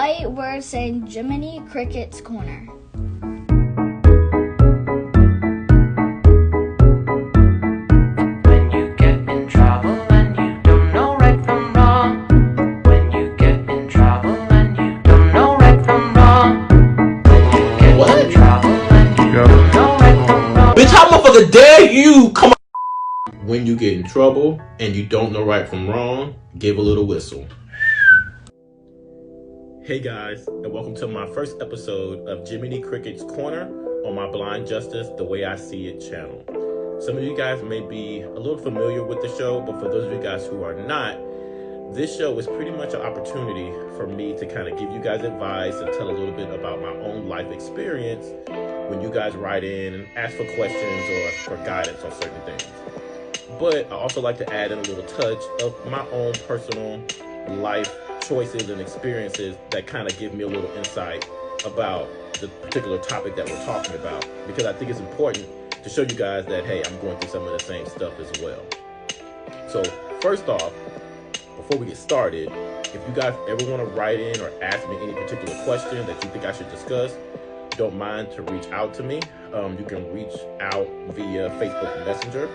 right words in Jiminy Cricket's Corner. When you get in trouble and you don't know right from wrong. When you get in trouble and you don't know right from wrong. When you get in trouble and you don't know right from wrong. Bitch, how motherfucker dare you come on? When you get in trouble and you don't know right from wrong, give a little whistle. Hey guys, and welcome to my first episode of Jiminy Cricket's Corner on my Blind Justice, The Way I See It channel. Some of you guys may be a little familiar with the show, but for those of you guys who are not, this show is pretty much an opportunity for me to kind of give you guys advice and tell a little bit about my own life experience when you guys write in and ask for questions or for guidance on certain things. But I also like to add in a little touch of my own personal life choices and experiences that kind of give me a little insight about the particular topic that we're talking about, because I think it's important to show you guys that, hey, I'm going through some of the same stuff as well. So first off, before we get started, if you guys ever want to write in or ask me any particular question that you think I should discuss, don't mind to reach out to me. You can reach out via Facebook Messenger.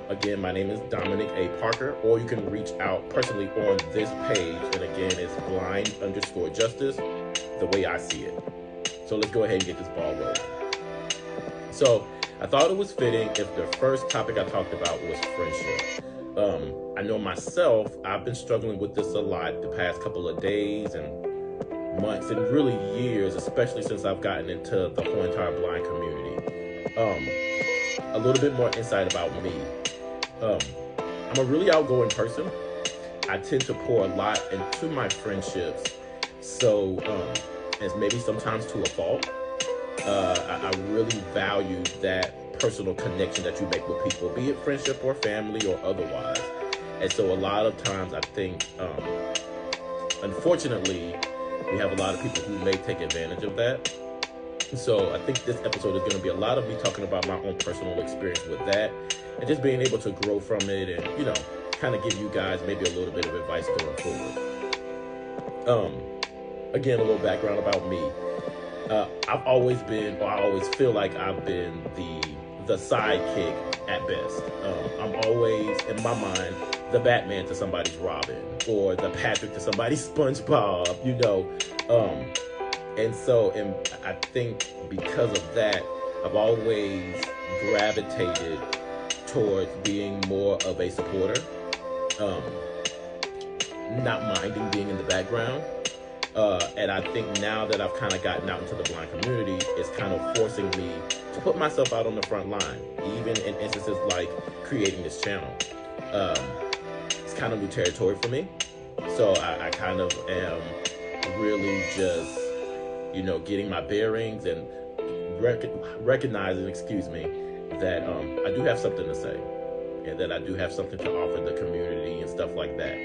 Again, my name is Dominic A. Parker, or you can reach out personally on this page. And again, it's blind_justice, the way I see it. So let's go ahead and get this ball rolling. So I thought it was fitting if the first topic I talked about was friendship. I know myself, I've been struggling with this a lot the past couple of days and months and really years, especially since I've gotten into the whole entire blind community. A little bit more insight about me. I'm a really outgoing person. I tend to pour a lot into my friendships. So, as maybe sometimes to a fault, I really value that personal connection that you make with people, be it friendship or family or otherwise. And so a lot of times I think, unfortunately, we have a lot of people who may take advantage of that. So I think this episode is going to be a lot of me talking about my own personal experience with that and just being able to grow from it and, you know, kind of give you guys maybe a little bit of advice going forward. Again, a little background about me. I've always been, or I always feel like I've been the sidekick at best. I'm always, in my mind, the Batman to somebody's Robin or the Patrick to somebody's SpongeBob, you know. And I think because of that, I've always gravitated towards being more of a supporter, not minding being in the background. And I think now that I've kind of gotten out into the blind community, it's kind of forcing me to put myself out on the front line, even in instances like creating this channel. It's kind of new territory for me. So I kind of am really just, you know, getting my bearings and recognizing, that I do have something to say and that I do have something to offer the community and stuff like that.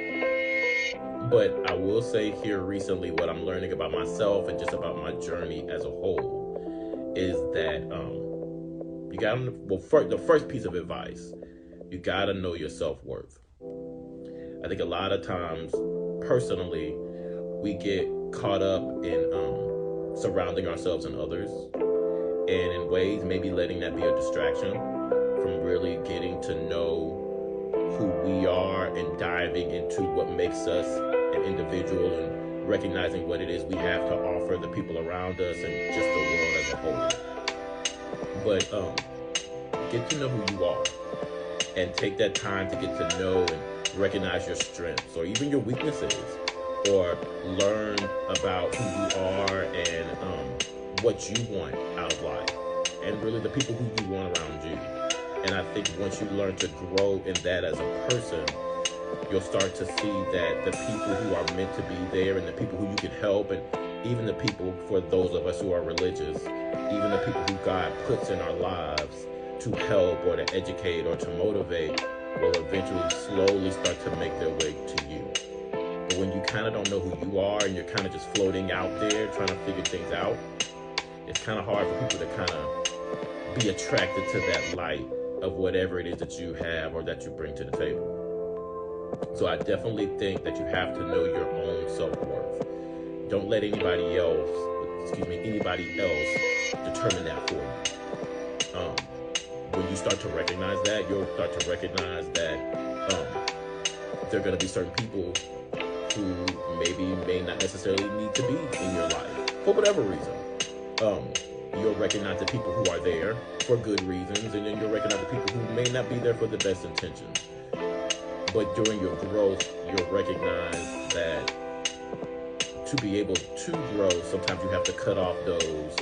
But I will say here recently what I'm learning about myself and just about my journey as a whole is that you gotta, the first piece of advice, you gotta know your self-worth. I think a lot of times, personally, we get caught up in surrounding ourselves and others, and in ways maybe letting that be a distraction from really getting to know who we are and diving into what makes us an individual and recognizing what it is we have to offer the people around us and just the world as a whole. But get to know who you are and take that time to get to know and recognize your strengths or even your weaknesses, or learn about who you are and what you want out of life, and really the people who you want around you. And I think once you learn to grow in that as a person, you'll start to see that the people who are meant to be there and the people who you can help, and even the people, for those of us who are religious, even the people who God puts in our lives to help or to educate or to motivate, will eventually slowly start to make their way to you. But when you kind of don't know who you are and you're kind of just floating out there trying to figure things out, it's kind of hard for people to kind of be attracted to that light of whatever it is that you have or that you bring to the table. So I definitely think that you have to know your own self-worth. Don't let anybody else determine that for you. When you start to recognize that, you'll start to recognize that there are going to be certain people who may not necessarily need to be in your life for whatever reason. You'll recognize the people who are there for good reasons, and then you'll recognize the people who may not be there for the best intentions. But during your growth, you'll recognize that to be able to grow, sometimes you have to cut off those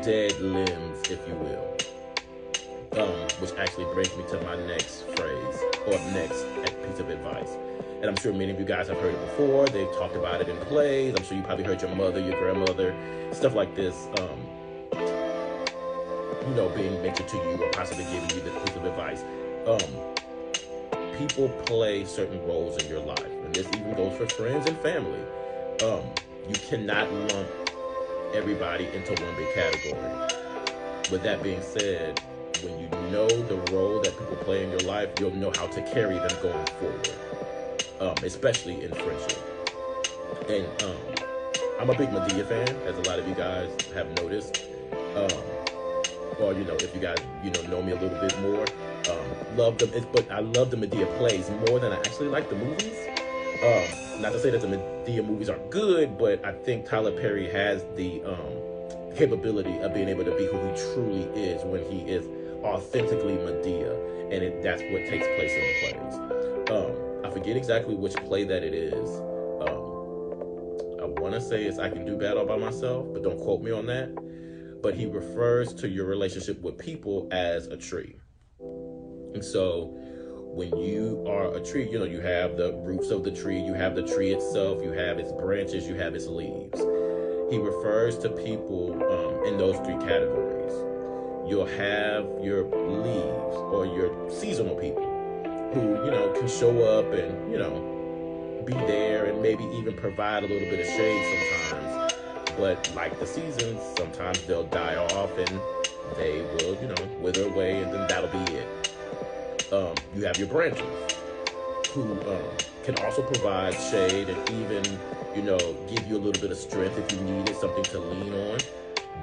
dead limbs, if you will. Which actually brings me to my next phrase, or next piece of advice. And I'm sure many of you guys have heard it before. They've talked about it in plays. I'm sure you probably heard your mother, your grandmother, stuff like this, being mentioned to you or possibly giving you this piece of advice. People play certain roles in your life, and this even goes for friends and family. You cannot lump everybody into one big category. With that being said, when you know the role that people play in your life, you'll know how to carry them going forward, especially in friendship. And I'm a big Madea fan, as a lot of you guys have noticed. Or, if you guys, know me a little bit more, love them. But I love the Madea plays more than I actually like the movies. Not to say that the Madea movies are good, but I think Tyler Perry has the capability of being able to be who he truly is when he is authentically Madea, and that's what takes place in the plays. I forget exactly which play that it is. I want to say it's I Can Do Bad All By Myself, but don't quote me on that. But he refers to your relationship with people as a tree. And so when you are a tree, you have the roots of the tree, you have the tree itself, you have its branches, you have its leaves. He refers to people in those three categories. You'll have your leaves or your seasonal people who, can show up and, be there and maybe even provide a little bit of shade sometimes. But like the seasons, sometimes they'll die off and they will, wither away, and then that'll be it. You have your branches who can also provide shade and even, give you a little bit of strength if you needed something to lean on.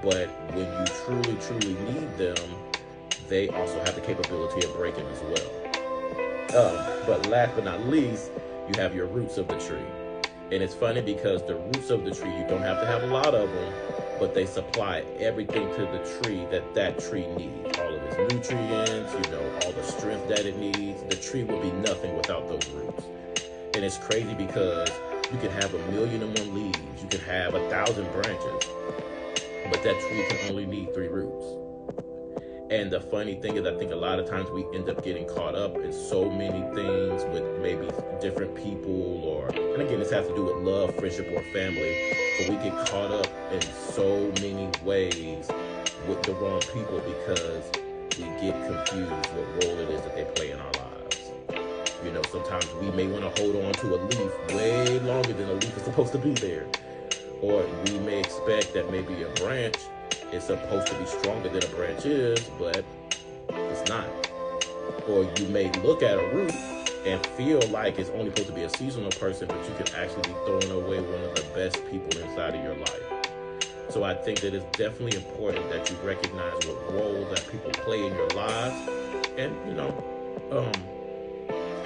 But when you truly, truly need them, they also have the capability of breaking as well. But last but not least, you have your roots of the tree. And it's funny because the roots of the tree, you don't have to have a lot of them, but they supply everything to the tree that tree needs. All of its nutrients, all the strength that it needs. The tree would be nothing without those roots. And it's crazy because you can have 1,000,001 leaves. You can have 1,000 branches, but that tree can only need 3 roots. And the funny thing is, I think a lot of times we end up getting caught up in so many things with maybe different people, and again, this has to do with love, friendship, or family, but we get caught up in so many ways with the wrong people because we get confused what role it is that they play in our lives. Sometimes we may want to hold on to a leaf way longer than a leaf is supposed to be there. Or we may expect that maybe a branch is supposed to be stronger than a branch is, but it's not. Or you may look at a root and feel like it's only supposed to be a seasonal person, but you can actually be throwing away one of the best people inside of your life. So I think that it's definitely important that you recognize what roles that people play in your lives and,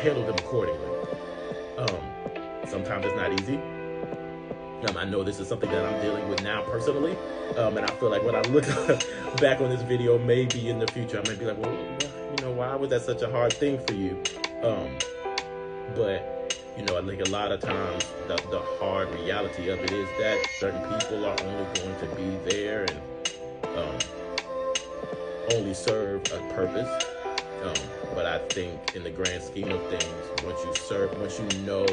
handle them accordingly. Sometimes it's not easy. I know this is something that I'm dealing with now personally, and I feel like when I look back on this video, maybe in the future, I might be like, well, why was that such a hard thing for you? But, I think a lot of times the hard reality of it is that certain people are only going to be there and only serve a purpose. But I think in the grand scheme of things, once you know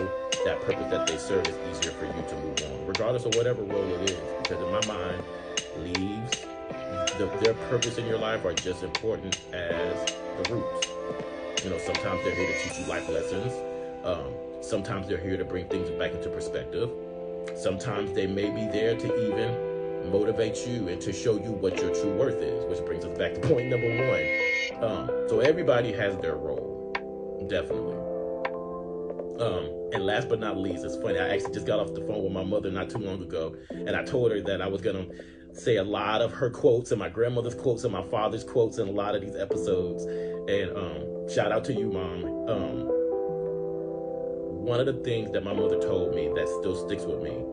that purpose that they serve, it's easier for you to move on, regardless of whatever role it is. Because in my mind, leaves, their purpose in your life are just important as the roots. Sometimes they're here to teach you life lessons. Sometimes they're here to bring things back into perspective. Sometimes they may be there to even motivate you and to show you what your true worth is, which brings us back to point number 1. So everybody has their role, definitely. And last but not least, it's funny, I actually just got off the phone with my mother not too long ago, and I told her that I was going to say a lot of her quotes and my grandmother's quotes and my father's quotes in a lot of these episodes. And shout out to you, Mom. One of the things that my mother told me that still sticks with me,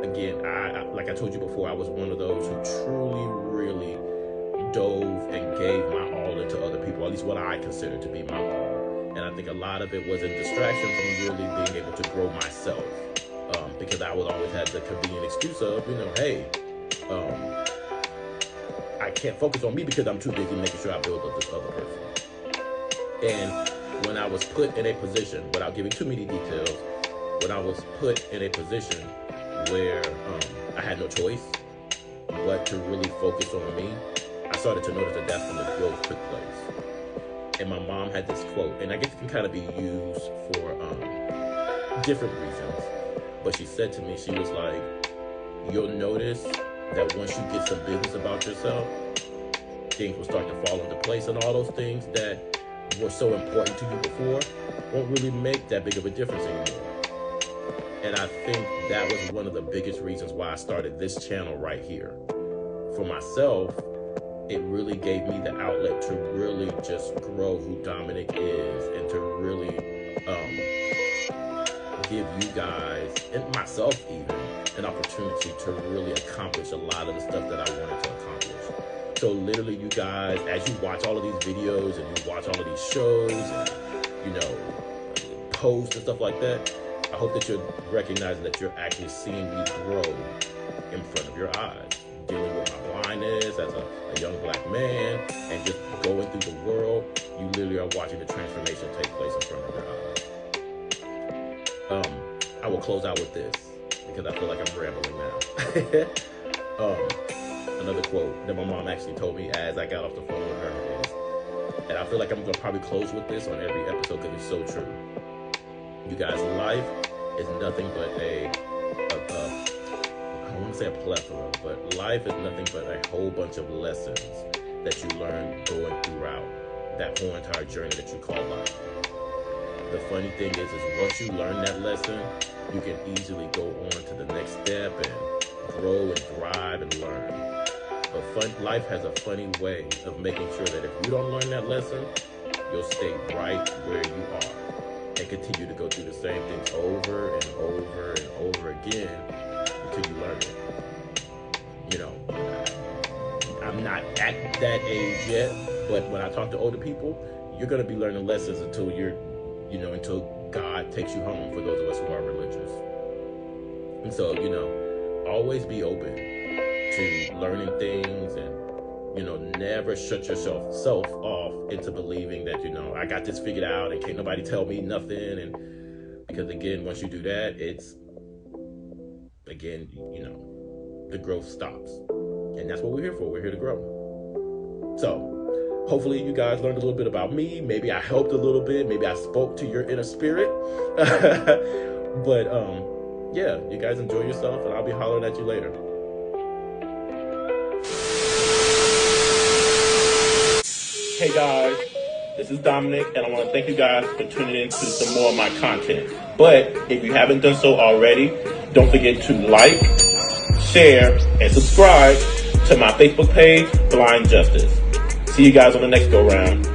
again, I like I told you before, I was one of those who truly, really dove and gave my all into other people, at least what I consider to be my all. And I think a lot of it was a distraction from really being able to grow myself, because I would always have the convenient excuse of, hey, I can't focus on me because I'm too busy making sure I build up this other person. And when I was put in a position, without giving too many details, when I was put in a position where I had no choice but to really focus on me, I started to notice that that's when the growth took place. And my mom had this quote, and I guess it can kind of be used for different reasons. But she said to me, she was like, you'll notice that once you get some business about yourself, things will start to fall into place, and all those things that were so important to you before won't really make that big of a difference anymore. And I think that was one of the biggest reasons why I started this channel right here. For myself, it really gave me the outlet to really just grow who Dominic is, and to really give you guys, and myself even, an opportunity to really accomplish a lot of the stuff that I wanted to accomplish. So literally, you guys, as you watch all of these videos and you watch all of these shows and, posts and stuff like that, I hope that you're recognizing that you're actually seeing me grow in front of your eyes, dealing with my blindness as a young black man, and just going through the world. You literally are watching the transformation take place in front of your eyes. I will close out with this because I feel like I'm rambling now. Another quote that my mom actually told me as I got off the phone with her is, and I feel like I'm gonna probably close with this on every episode because it's so true. You guys, life is nothing but I don't want to say a plethora, but life is nothing but a whole bunch of lessons that you learn going throughout that whole entire journey that you call life. The funny thing is once you learn that lesson, you can easily go on to the next step and grow and thrive and learn. But life has a funny way of making sure that if you don't learn that lesson, you'll stay right where you are and continue to go through the same things over and over and over again until you learn it. I'm not at that age yet, but when I talk to older people, you're going to be learning lessons until until God takes you home, for those of us who are religious. And so, always be open to learning things, and, never shut yourself off into believing that, I got this figured out and can't nobody tell me nothing. And because again, once you do that, the growth stops. And that's what we're here for. We're here to grow. So hopefully you guys learned a little bit about me. Maybe I helped a little bit. Maybe I spoke to your inner spirit. But yeah, you guys enjoy yourself, and I'll be hollering at you later. Hey guys, this is Dominic, and I want to thank you guys for tuning in to some more of my content. But if you haven't done so already, don't forget to like, share, and subscribe to my Facebook page, Blind Justice. See you guys on the next go round.